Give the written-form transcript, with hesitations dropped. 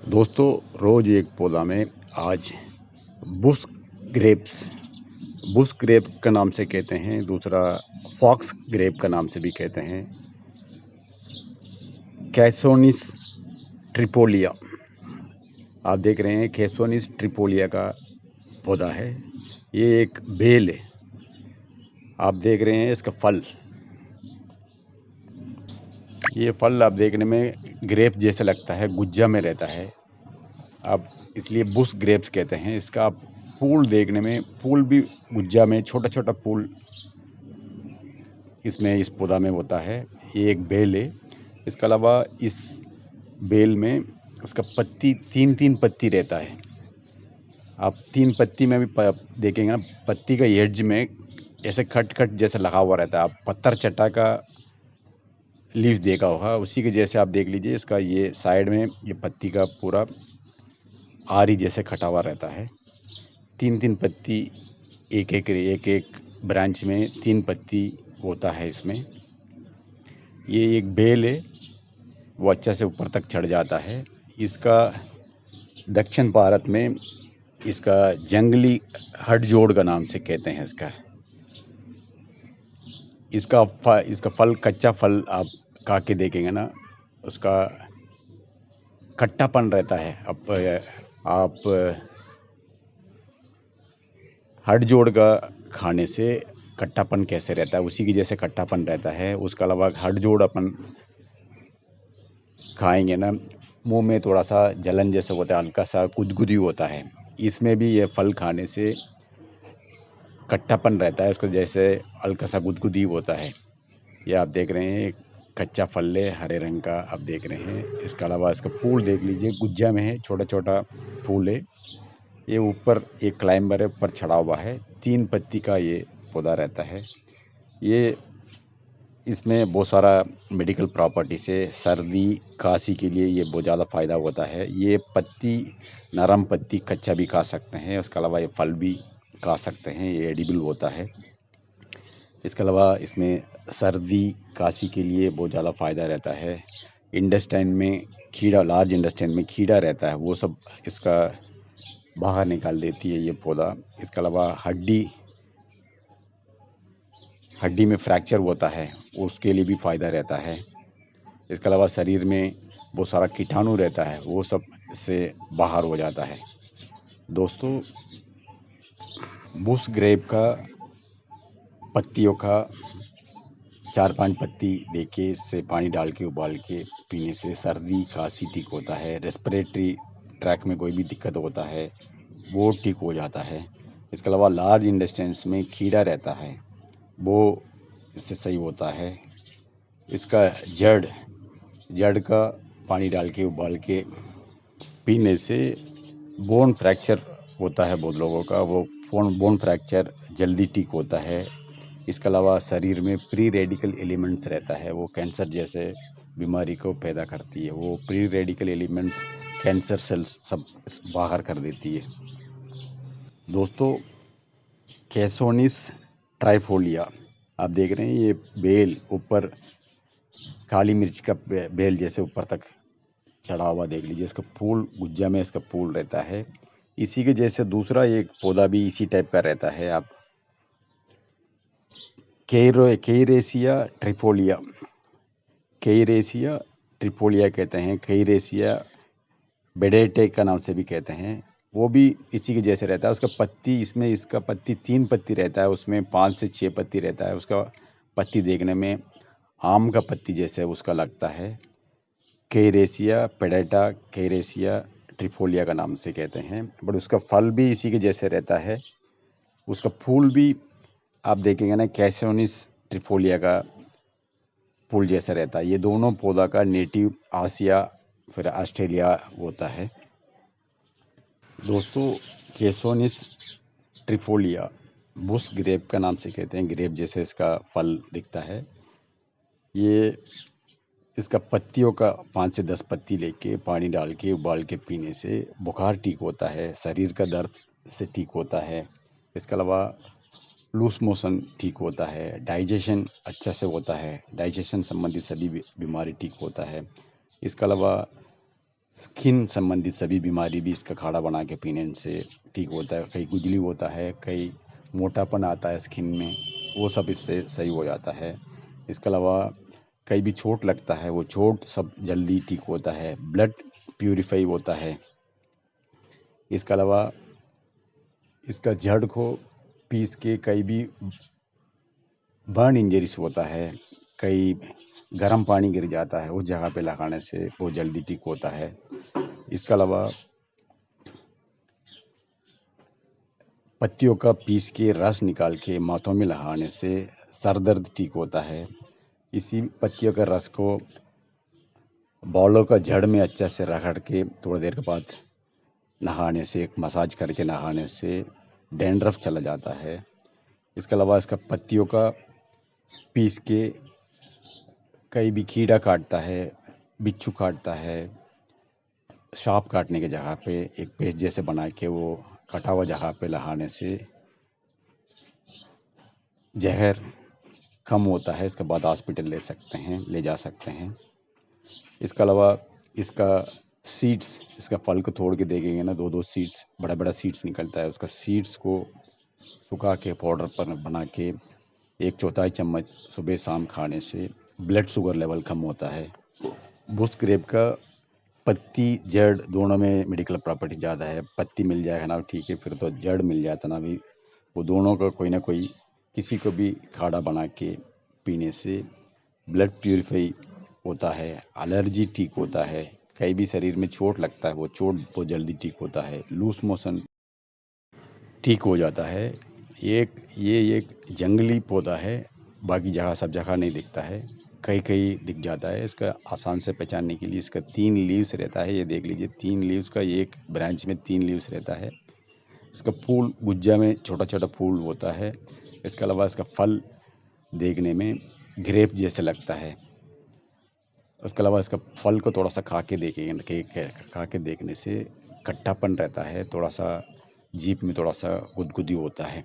दोस्तों, रोज एक पौधा में आज बुश ग्रेप्स बुश ग्रेप का नाम से कहते हैं, दूसरा फॉक्स ग्रेप का नाम से भी कहते हैं, कैसोनिस ट्रिपोलिया। आप देख रहे हैं कैसोनिस ट्रिपोलिया का पौधा है। ये एक बेल है। आप देख रहे हैं इसका फल। ये फल आप देखने में ग्रेप जैसा लगता है, गुज्जा में रहता है। आप इसलिए बुश ग्रेप्स कहते हैं। इसका आप फूल देखने में, फूल भी गुज्जा में छोटा छोटा फूल इसमें इस पौधा में होता है। ये एक बेल है। इसके अलावा इस बेल में उसका पत्ती तीन तीन पत्ती रहता है। आप तीन पत्ती में भी देखेंगे ना, पत्ती का एड्ज में ऐसे खट खट जैसे लगा हुआ रहता है। आप पत्थर चट्टा का लीफ देखा होगा, उसी के जैसे आप देख लीजिए। इसका ये साइड में ये पत्ती का पूरा आरी जैसे खटा हुआ रहता है। तीन तीन पत्ती, एक एक ब्रांच में तीन पत्ती होता है इसमें। ये एक बेल है, वो अच्छा से ऊपर तक चढ़ जाता है। इसका दक्षिण भारत में इसका जंगली हटजोड़ का नाम से कहते हैं। इसका फल, कच्चा फल आप खा के देखेंगे ना, उसका खट्टापन रहता है। आप हटजोड़ का खाने से खट्टापन कैसे रहता है, उसी की जैसे खट्टापन रहता है। उसके अलावा हटजोड़ अपन खाएंगे ना, मुंह में थोड़ा सा जलन जैसे होता है, हल्का सा गुदगुदी होता है। इसमें भी ये फल खाने से खट्टापन रहता है, उसको जैसे हल्का सा गुदगुदी होता है। ये आप देख रहे हैं कच्चा फल है, हरे रंग का आप देख रहे हैं। इसके अलावा इसका फूल देख लीजिए, गुज्जा में है, छोटा छोटा फूल है। ये ऊपर एक क्लाइंबर है, ऊपर चढ़ा हुआ है। तीन पत्ती का ये पौधा रहता है। ये इसमें बहुत सारा मेडिकल प्रॉपर्टी से, सर्दी खांसी के लिए ये बहुत ज़्यादा फ़ायदा होता है। ये पत्ती, नरम पत्ती कच्चा भी खा सकते हैं। उसके अलावा ये फल भी खा सकते हैं, ये एडिबल होता है। इसके अलावा इसमें सर्दी खांसी के लिए बहुत ज़्यादा फ़ायदा रहता है। इंटेस्टाइन में कीड़ा, लार्ज इंटेस्टाइन में कीड़ा रहता है, वो सब इसका बाहर निकाल देती है ये पौधा। इसके अलावा हड्डी में फ्रैक्चर होता है, उसके लिए भी फ़ायदा रहता है। इसके अलावा शरीर में बहुत सारा कीटाणु रहता है, वो सब इससे बाहर हो जाता है। दोस्तों, बुश ग्रेप का पत्तियों का 4-5 पत्ती लेके इससे पानी डाल के उबाल के पीने से सर्दी खांसी ठीक होता है। रेस्पिरेटरी ट्रैक में कोई भी दिक्कत होता है वो ठीक हो जाता है। इसके अलावा लार्ज इंटेस्टाइन्स में कीड़ा रहता है, वो इससे सही होता है। इसका जड़ का पानी डाल के उबाल के पीने से बोन फ्रैक्चर होता है बहुत लोगों का, वो बोन फ्रैक्चर जल्दी ठीक होता है। इसके अलावा शरीर में प्री रेडिकल एलिमेंट्स रहता है, वो कैंसर जैसे बीमारी को पैदा करती है। वो pre radical elements cancer cells सब बाहर कर देती है। दोस्तों, कैसोनिस ट्राइफोलिया आप देख रहे हैं, ये बेल ऊपर काली मिर्च का बेल जैसे ऊपर तक चढ़ा हुआ देख लीजिए। इसका फूल गुज्जा में इसका फूल रहता है। इसी के जैसे दूसरा एक पौधा भी इसी टाइप का रहता है। आप केरेसिया ट्रिफोलिया केरेसिया ट्रिफोलिया कहते हैं, केरेसिया बेडेटे का नाम से भी कहते हैं। वो भी इसी के जैसे रहता है। उसका पत्ती, इसका पत्ती 3 पत्ती रहता है, उसमें 5 से 6 पत्ती रहता है। उसका पत्ती देखने में आम का पत्ती जैसे उसका लगता है। केरेसिया पेडेटा, केरेसिया ट्रिफोलिया का नाम से कहते हैं। बट उसका फल भी इसी के जैसे रहता है। उसका फूल भी आप देखेंगे ना, कैसोनिस ट्रिफोलिया का फूल जैसा रहता है। ये दोनों पौधा का नेटिव आसिया फिर ऑस्ट्रेलिया होता है। दोस्तों, कैसोनिस ट्रिफोलिया बुश ग्रेप का नाम से कहते हैं, ग्रेप जैसे इसका फल दिखता है। ये इसका पत्तियों का 5 से 10 पत्ती लेके पानी डाल के उबाल के पीने से बुखार ठीक होता है, शरीर का दर्द से ठीक होता है। इसके अलावा लूज मोशन ठीक होता है, डाइजेशन अच्छा से होता है, डाइजेशन संबंधी सभी बीमारी ठीक होता है। इसके अलावा स्किन संबंधित सभी बीमारी भी इसका काढ़ा बना के पीने से ठीक होता है। कहीं खुजली होता है, कहीं मोटापन आता है स्किन में, वो सब इससे सही हो जाता है। इसके अलावा कहीं भी चोट लगता है, वो चोट सब जल्दी ठीक होता है। ब्लड प्यूरिफाई होता है। इसके अलावा इसका जड़ को पीस के कहीं भी बर्न इंजरीज होता है, कहीं गर्म पानी गिर जाता है, उस जगह पे लगाने से वो जल्दी ठीक होता है। इसके अलावा पत्तियों का पीस के रस निकाल के माथों में लगाने से सर दर्द ठीक होता है। इसी पत्तियों के रस को बालों का जड़ में अच्छे से रगड़ के थोड़ी देर के बाद नहाने से, मसाज करके नहाने से डैंड्रफ चला जाता है। इसके अलावा इसका पत्तियों का पीस के कहीं भी कीड़ा काटता है, बिच्छू काटता है, सांप काटने की जगह पे एक पेस्ट जैसे बना के वो कटा हुआ जगह पे लगाने से जहर कम होता है। इसके बाद हॉस्पिटल ले जा सकते हैं। इसके अलावा इसका सीड्स, इसका फल को तोड़ के देखेंगे ना, दो दो सीड्स, बड़ा बड़ा सीड्स निकलता है। उसका सीड्स को सुखा के पाउडर पर बना के 1/4 चम्मच सुबह शाम खाने से ब्लड शुगर लेवल कम होता है। बुश ग्रेप का पत्ती जड़ दोनों में मेडिकल प्रॉपर्टी ज़्यादा है। पत्ती मिल जाएगा ना ठीक है, फिर तो जड़ मिल जाता ना भी, वो दोनों का कोई ना कोई किसी को भी काढ़ा बना के पीने से ब्लड प्यूरिफाई होता है, एलर्जी ठीक होता है, कहीं भी शरीर में चोट लगता है वो चोट बहुत जल्दी ठीक होता है, लूज मोशन ठीक हो जाता है। ये एक जंगली पौधा है, बाकी जगह सब जगह नहीं दिखता है, कहीं कहीं दिख जाता है। इसका आसान से पहचानने के लिए इसका 3 लीव्स रहता है, ये देख लीजिए 3 लीव्स का, एक ब्रांच में 3 लीव्स रहता है। इसका फूल गुज्जा में छोटा छोटा फूल होता है। इसके अलावा इसका फल देखने में ग्रेप जैसे लगता है। उसके अलावा इसका फल को थोड़ा सा खा के देखेंगे, खा के देखने से खट्टापन रहता है, थोड़ा सा जीभ में थोड़ा सा गुदगुदी होता है।